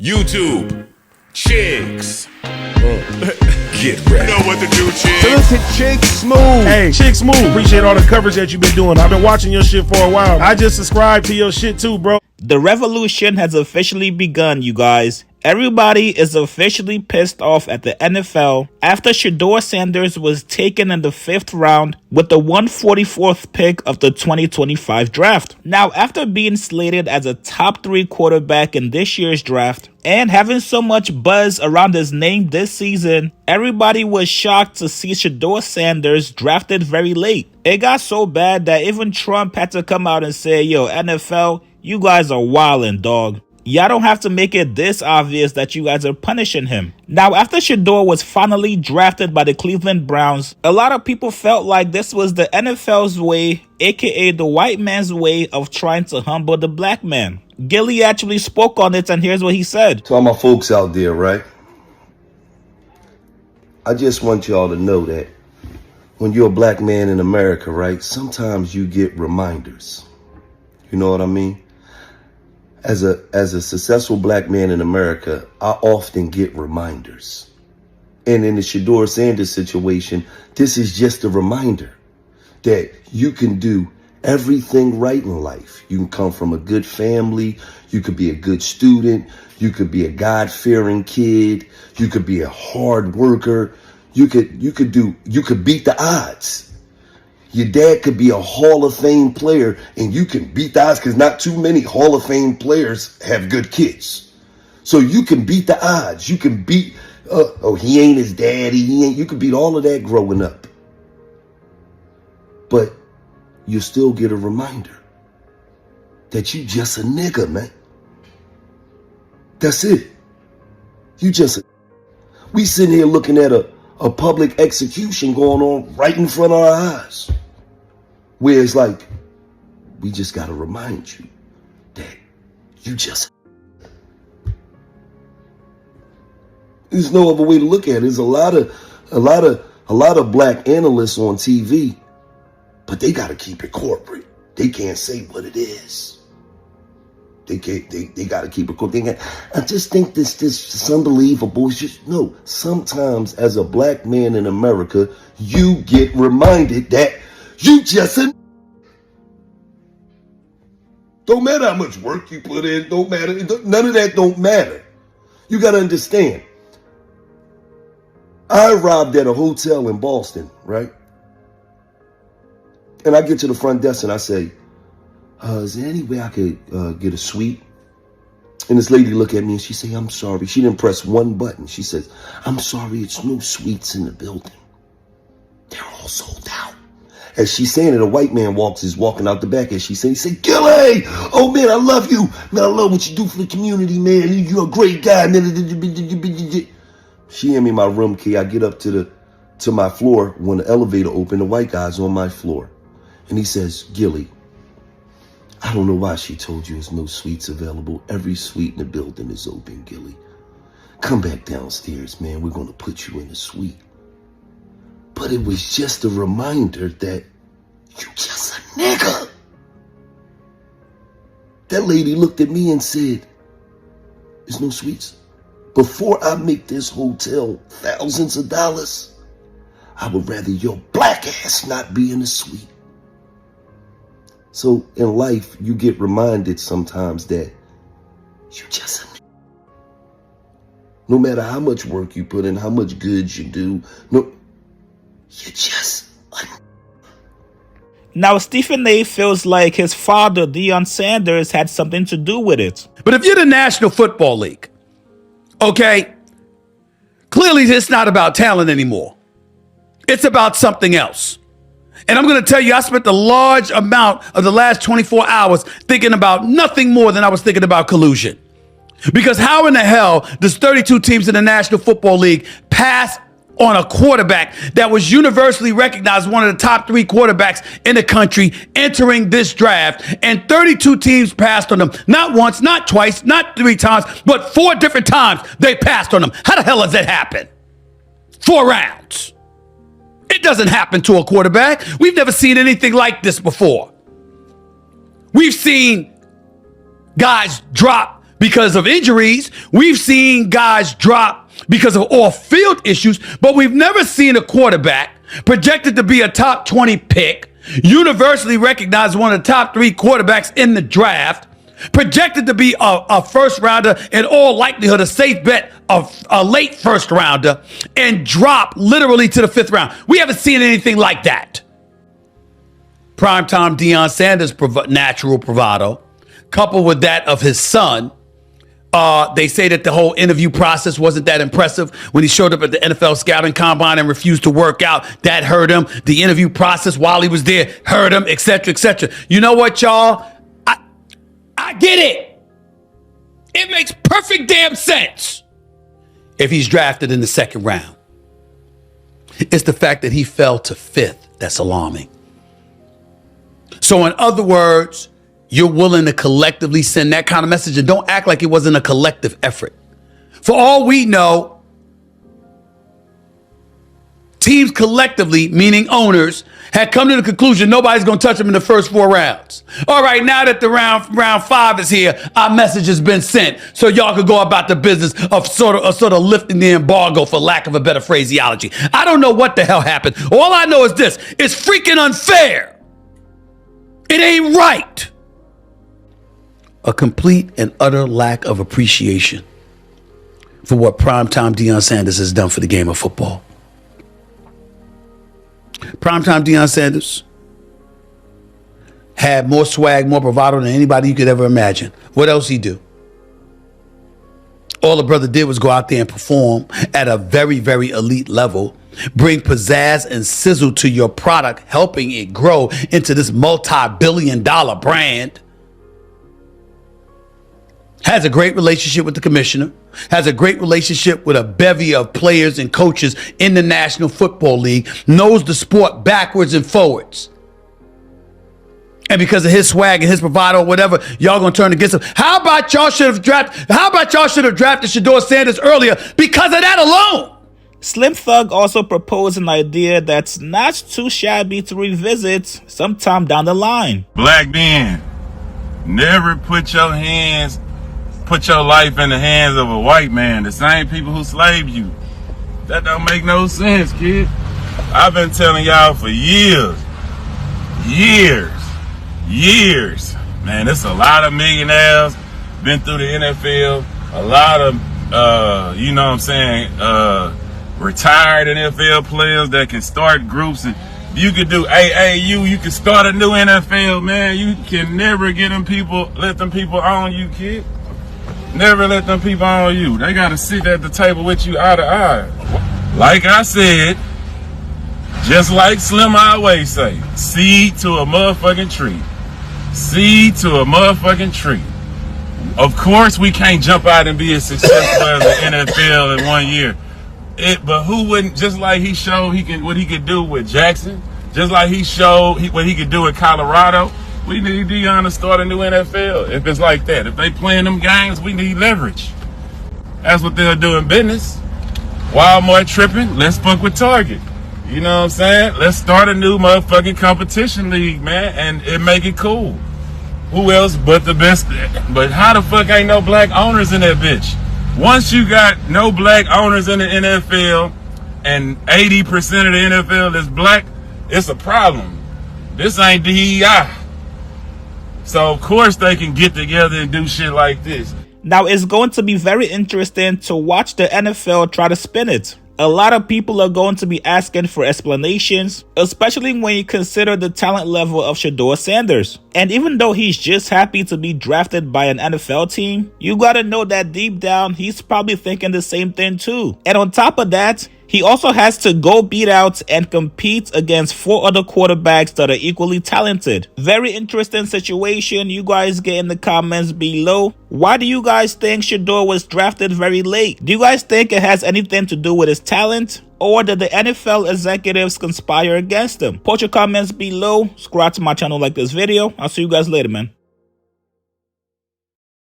YouTube, chicks. Get ready. You know what to do, chicks. Look at Chick Smooth. Hey, Chick Smooth, appreciate all the coverage that you've been doing. I've been watching your shit for a while. I just subscribed to your shit too, bro. The revolution has officially begun, you guys. Everybody is officially pissed off at the NFL after Shedeur Sanders was taken in the 5th round with the 144th pick of the 2025 draft. Now, after being slated as a top 3 quarterback in this year's draft and having so much buzz around his name this season, everybody was shocked to see Shedeur Sanders drafted very late. It got so bad that even Trump had to come out and say, yo, NFL, you guys are wildin', dog. Y'all don't have to make it this obvious that you guys are punishing him. Now, after Shedeur was finally drafted by the Cleveland Browns, a lot of people felt like this was the NFL's way, aka the white man's way of trying to humble the black man. Gillie actually spoke on it, and here's what he said. To all my folks out there, right? I just want y'all to know that when you're a black man in America, right, sometimes you get reminders. You know what I mean? As a successful black man in America, I often get reminders. And in the Shedeur Sanders situation, this is just a reminder that you can do everything right in life. You can come from a good family. You could be a good student. You could be a God-fearing kid. You could be a hard worker. You could beat the odds. Your dad could be a Hall of Fame player and you can beat the odds because not too many Hall of Fame players have good kids. So you can beat the odds. You can beat, he ain't his daddy. You can beat all of that growing up. But you still get a reminder that you just a nigga, man. That's it. We sitting here looking at a public execution going on right in front of our eyes. Where it's like, we just got to remind you that you just... There's no other way to look at it. There's a lot of black analysts on TV, but they got to keep it corporate. They can't say what it is. They got to keep it corporate. I just think this is unbelievable. It's just, no, sometimes as a black man in America, you get reminded that you just don't matter how much work you put in, don't matter. None of that don't matter. You got to understand. I arrived at a hotel in Boston, right? And I get to the front desk and I say, is there any way I could get a suite? And this lady looked at me and she said, I'm sorry. She didn't press one button. She says, I'm sorry, it's no suites in the building. They're all sold out. As she's saying it, a white man is walking out the back. As she said, he said, Gillie, oh man, I love you. Man, I love what you do for the community, man. You're a great guy. She handed me my room key. I get up to my floor. When the elevator opened, the white guy's on my floor. And he says, Gillie, I don't know why she told you there's no suites available. Every suite in the building is open, Gillie. Come back downstairs, man. We're going to put you in a suite. But it was just a reminder that you just a nigga. That lady looked at me and said, there's no suites. Before I make this hotel thousands of dollars, I would rather your black ass not be in a suite. So in life, you get reminded sometimes that you just a nigga. No matter how much work you put in, how much good you do, you just... Now, Stephen A. feels like his father, Deion Sanders, had something to do with it. But if you're the National Football League, okay, clearly it's not about talent anymore. It's about something else. And I'm going to tell you, I spent a large amount of the last 24 hours thinking about nothing more than I was thinking about collusion. Because how in the hell does 32 teams in the National Football League pass on a quarterback that was universally recognized as one of the top 3 quarterbacks in the country entering this draft, and 32 teams passed on him? Not once, not twice, not 3 times, but 4 different times they passed on him. How the hell does that happen? 4 rounds. It doesn't happen to a quarterback. We've never seen anything like this before. We've seen guys drop because of injuries. We've seen guys drop because of off-field issues, but we've never seen a quarterback projected to be a top 20 pick, universally recognized one of the top 3 quarterbacks in the draft, projected to be a first rounder, in all likelihood a safe bet of a late first rounder, and drop literally to the 5th round. We haven't seen anything like that. Primetime Deion Sanders' natural bravado, coupled with that of his son. They say that the whole interview process wasn't that impressive when he showed up at the NFL scouting combine and refused to work out. That hurt him. The interview process while he was there hurt him, etc., etc. You know what, y'all? I get it. It makes perfect damn sense if he's drafted in the 2nd round. It's the fact that he fell to 5th that's alarming. So in other words, you're willing to collectively send that kind of message, and don't act like it wasn't a collective effort. For all we know, teams collectively, meaning owners, had come to the conclusion nobody's going to touch him in the first 4 rounds. All right, now that the round 5 is here, our message has been sent, so y'all could go about the business of sort of lifting the embargo, for lack of a better phraseology. I don't know what the hell happened. All I know is this: it's freaking unfair. It ain't right. A complete and utter lack of appreciation for what primetime Deion Sanders has done for the game of football. Primetime Deion Sanders had more swag, more bravado than anybody you could ever imagine. What else he do? All the brother did was go out there and perform at a very, very elite level, bring pizzazz and sizzle to your product, helping it grow into this multi-billion-dollar brand. Has a great relationship with the commissioner, has a great relationship with a bevy of players and coaches in the National Football League, knows the sport backwards and forwards. And because of his swag and his bravado or whatever, y'all gonna turn against him. How about y'all should have drafted Shedeur Sanders earlier because of that alone? Slim Thug also proposed an idea that's not too shabby to revisit sometime down the line. Black men, never put your life in the hands of a white man, the same people who slaved you. That don't make no sense, kid. I've been telling y'all for years. Man, there's a lot of millionaires been through the NFL. A lot of, retired NFL players that can start groups. And you could do AAU, you can start a new NFL, man. You can never let them people own you, kid. Never let them people on you. They gotta sit at the table with you eye to eye. Like I said, just like Slim always say, seed to a motherfucking tree. Seed to a motherfucking tree. Of course, we can't jump out and be as successful as the NFL in 1 year. But who wouldn't? Just like he showed what he could do with Jackson, just like he showed what he could do in Colorado. We need Deion to start a new NFL. If it's like that, if they playing them games, we need leverage. That's what they'll do in business. Walmart tripping, let's fuck with Target. You know what I'm saying? Let's start a new motherfucking competition league, man, and make it cool. Who else but the best? But how the fuck ain't no black owners in that bitch? Once you got no black owners in the NFL and 80% of the NFL is black, it's a problem. This ain't DEI. So of course they can get together and do shit like this. Now it's going to be very interesting to watch the NFL try to spin it. A lot of people are going to be asking for explanations, especially when you consider the talent level of Shedeur Sanders. And even though he's just happy to be drafted by an NFL team, you gotta know that deep down, he's probably thinking the same thing too. And on top of that, he also has to go beat out and compete against 4 other quarterbacks that are equally talented. Very interesting situation. You guys get in the comments below. Why do you guys think Shedeur was drafted very late? Do you guys think it has anything to do with his talent? Or did the NFL executives conspire against him? Post your comments below. Subscribe to my channel, like this video. I'll see you guys later, man.